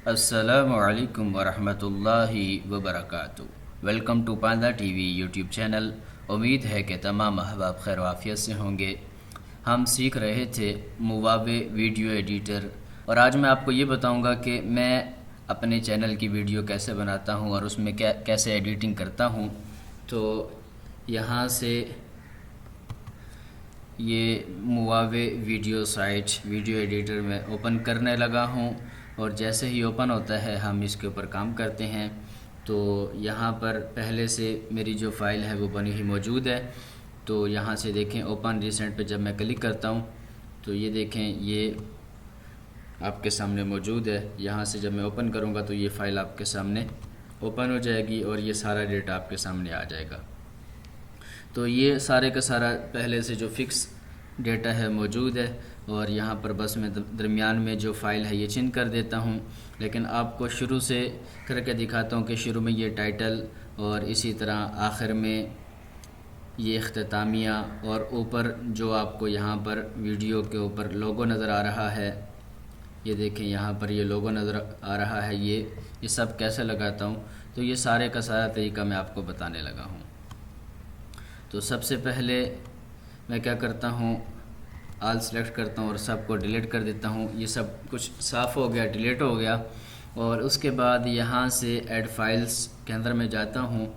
अस्सलामुअलैकुम वरहमतुल्लाहि वबरकातुहू। Welcome to पांदा टीवी यूट्यूब चैनल। उम्मीद है कि तमाम अहबाब खैर वाफियत से होंगे। हम सीख रहे थे मुवावे वीडियो एडिटर, और आज मैं आपको ये बताऊंगा कि मैं अपने चैनल की वीडियो कैसे बनाता हूं और उसमें कैसे एडिटिंग करता हूं। तो यहाँ से ये मुवावे वीडियो साइट वीडियो एडिटर में ओपन करने लगा हूँ, और जैसे ही ओपन होता है हम इसके ऊपर काम करते हैं। तो यहाँ पर पहले से मेरी जो फ़ाइल है वो बनी हुई मौजूद है। तो यहाँ से देखें ओपन रिसेंट पे जब मैं क्लिक करता हूँ तो ये देखें ये आपके सामने मौजूद है। यहाँ से जब मैं ओपन करूँगा तो ये फ़ाइल आपके सामने ओपन हो जाएगी और ये सारा डेटा आपके सामने आ जाएगा। तो ये सारे का सारा पहले से जो फ़िक्स डेटा है मौजूद है, और यहाँ पर बस मैं दरमियान में जो फ़ाइल है ये चिन्ह कर देता हूँ। लेकिन आपको शुरू से करके दिखाता हूँ कि शुरू में ये टाइटल और इसी तरह आखिर में ये इख्तितामिया, और ऊपर जो आपको यहाँ पर वीडियो के ऊपर लोगो नज़र आ रहा है, ये देखें यहाँ पर ये लोगो नज़र आ रहा है। ये सब कैसे लगाता हूँ, तो ये सारे का सारा तरीका मैं आपको बताने लगा हूँ। तो सबसे पहले मैं क्या करता हूँ, आल सेलेक्ट करता हूँ और सबको डिलीट कर देता हूँ। ये सब कुछ साफ़ हो गया, डिलीट हो गया। और उसके बाद यहाँ से ऐड फाइल्स के अंदर मैं जाता हूँ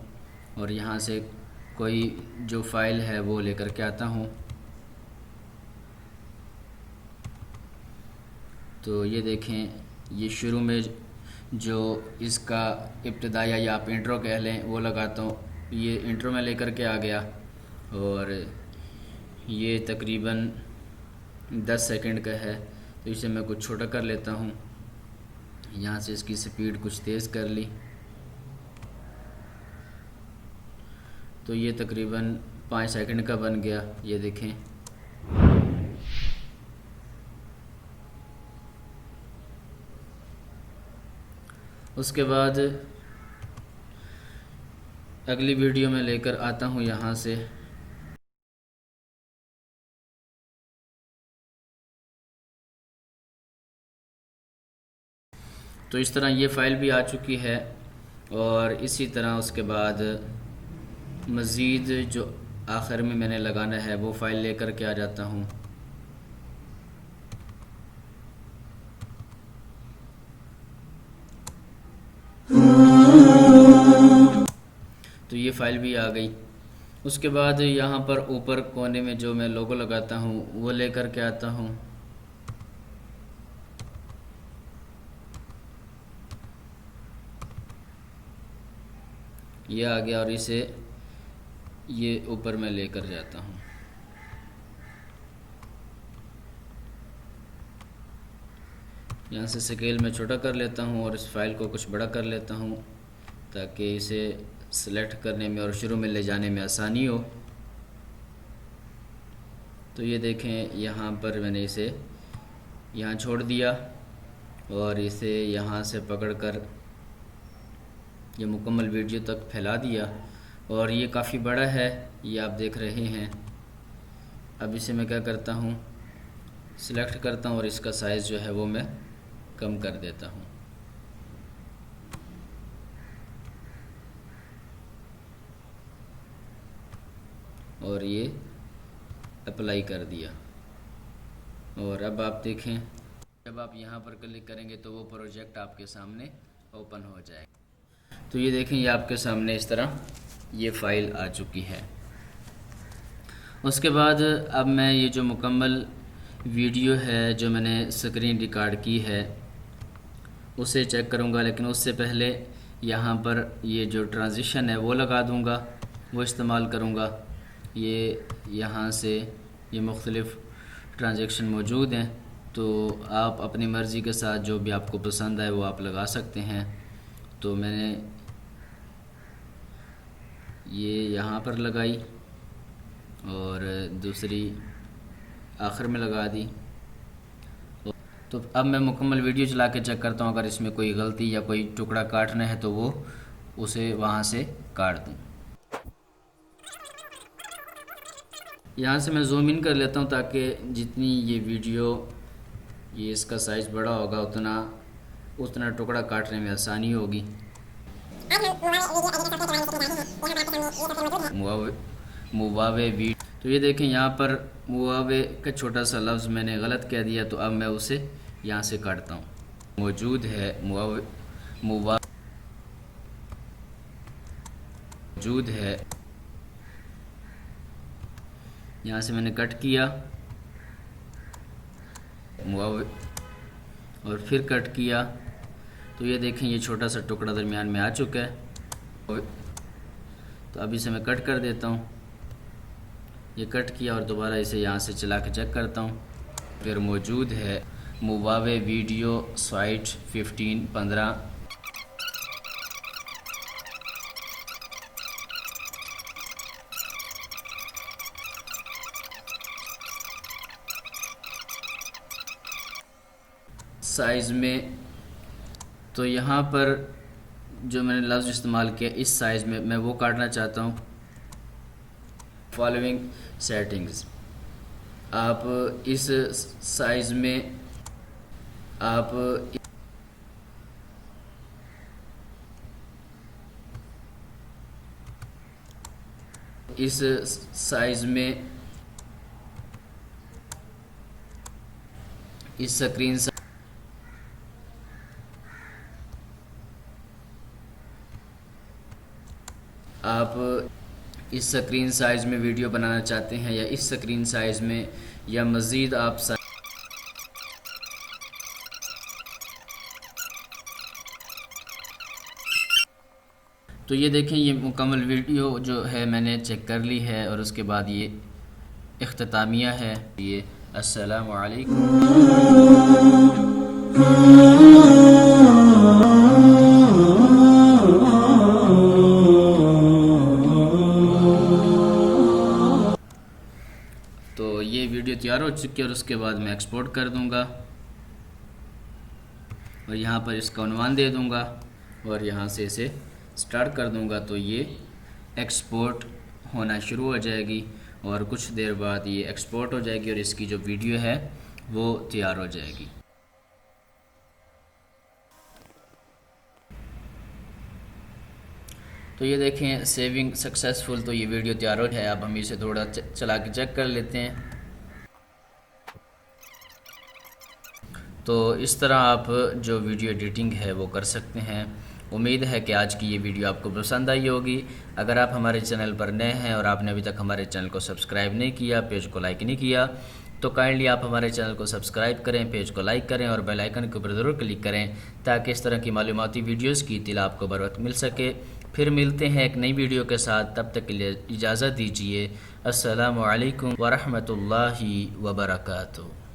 और यहाँ से कोई जो फ़ाइल है वो लेकर के आता हूँ। तो ये देखें ये शुरू में जो इसका इब्तिदाया या आप इंट्रो कह लें वो लगाता हूँ। ये इंट्रो में लेकर के आ गया, और ये तकरीबन 10 सेकंड का है। तो इसे मैं कुछ छोटा कर लेता हूँ। यहाँ से इसकी स्पीड कुछ तेज़ कर ली। तो ये तकरीबन 5 सेकंड का बन गया, ये देखें। उसके बाद अगली वीडियो में लेकर आता हूँ यहाँ से। तो इस तरह ये फ़ाइल भी आ चुकी है, और इसी तरह उसके बाद मज़ीद जो आखिर में मैंने लगाना है वो फ़ाइल लेकर के आ जाता हूँ। तो ये फ़ाइल भी आ गई। उसके बाद यहाँ पर ऊपर कोने में जो मैं लोगो लगाता हूँ वो लेकर के आता हूँ। ये आ गया, और इसे ये ऊपर मैं लेकर जाता हूँ। यहाँ से स्केल में छोटा कर लेता हूँ और इस फाइल को कुछ बड़ा कर लेता हूँ ताकि इसे सेलेक्ट करने में और शुरू में ले जाने में आसानी हो। तो ये देखें यहाँ पर मैंने इसे यहाँ छोड़ दिया और इसे यहाँ से पकड़कर ये मुकम्मल वीडियो तक फैला दिया, और ये काफ़ी बड़ा है, ये आप देख रहे हैं। अब इसे मैं क्या करता हूँ, सिलेक्ट करता हूँ और इसका साइज़ जो है वो मैं कम कर देता हूँ। और ये अप्लाई कर दिया। और अब आप देखें जब आप यहाँ पर क्लिक करेंगे तो वो प्रोजेक्ट आपके सामने ओपन हो जाएगा। तो ये देखें ये आपके सामने इस तरह ये फ़ाइल आ चुकी है। उसके बाद अब मैं ये जो मुकम्मल वीडियो है जो मैंने स्क्रीन रिकॉर्ड की है उसे चेक करूँगा, लेकिन उससे पहले यहाँ पर ये जो ट्रांजिशन है वो लगा दूँगा, वो इस्तेमाल करूँगा। ये यहाँ से ये मुख्तलिफ़ ट्रांजेक्शन मौजूद हैं, तो आप अपनी मर्ज़ी के साथ जो भी आपको पसंद आए वो आप लगा सकते हैं। तो मैंने ये यहाँ पर लगाई और दूसरी आखिर में लगा दी। तो अब मैं मुकम्मल वीडियो चला के चेक करता हूँ, अगर इसमें कोई गलती या कोई टुकड़ा काटना है तो वो उसे वहाँ से काट दूँ। यहाँ से मैं जूम इन कर लेता हूँ ताकि जितनी ये वीडियो ये इसका साइज़ बड़ा होगा उतना उतना टुकड़ा काटने में आसानी होगी। मुवावे वी, तो ये देखें यहाँ पर मुवावे का छोटा सा लफ्ज़ मैंने गलत कह दिया, तो अब मैं उसे यहाँ से काटता हूँ। मौजूद है मुवावे, मौजूद है, यहाँ से मैंने कट किया मुवावे और फिर कट किया, तो ये देखें ये छोटा सा टुकड़ा दरमियान में आ चुका है। तो अब इसे मैं कट कर देता हूँ। ये कट किया और दोबारा इसे यहाँ से चला के चेक करता हूँ। फिर मौजूद है मुवावे वीडियो साइट 15 साइज़ में। तो यहाँ पर जो मैंने लफ्ज़ इस्तेमाल किया इस साइज़ में मैं वो काटना चाहता हूँ। फॉलोइंग सेटिंग्स, आप इस साइज़ में आप इस साइज़ में इस स्क्रीन से आप इस स्क्रीन साइज़ में वीडियो बनाना चाहते हैं या इस स्क्रीन साइज़ में या मज़ीद आप तो ये देखें ये मुकम्मल वीडियो जो है मैंने चेक कर ली है और उसके बाद ये इख्तितामिया है। ये अस्सलामु अलैकुम। तो ये वीडियो तैयार हो चुकी है और उसके बाद मैं एक्सपोर्ट कर दूंगा और यहाँ पर इसका उन्वान दे दूंगा और यहाँ से इसे स्टार्ट कर दूंगा। तो ये एक्सपोर्ट होना शुरू हो जाएगी और कुछ देर बाद ये एक्सपोर्ट हो जाएगी और इसकी जो वीडियो है वो तैयार हो जाएगी। तो ये देखें सेविंग सक्सेसफुल। तो ये वीडियो तैयार हो है। अब हम इसे थोड़ा चला के चेक कर लेते हैं। तो इस तरह आप जो वीडियो एडिटिंग है वो कर सकते हैं। उम्मीद है कि आज की ये वीडियो आपको पसंद आई होगी। अगर आप हमारे चैनल पर नए हैं और आपने अभी तक हमारे चैनल को सब्सक्राइब नहीं किया, पेज को लाइक नहीं किया, तो काइंडली आप हमारे चैनल को सब्सक्राइब करें, पेज को लाइक करें और बेल आइकन के ऊपर ज़रूर क्लिक करें ताकि इस तरह की मालूमाती वीडियोज़ की इत्तला आपको बर वक्त मिल सके। फिर मिलते हैं एक नई वीडियो के साथ, तब तक के लिए इजाज़त दीजिए। अस्सलामु अलैकुम व रहमतुल्लाहि व बरकातुहू।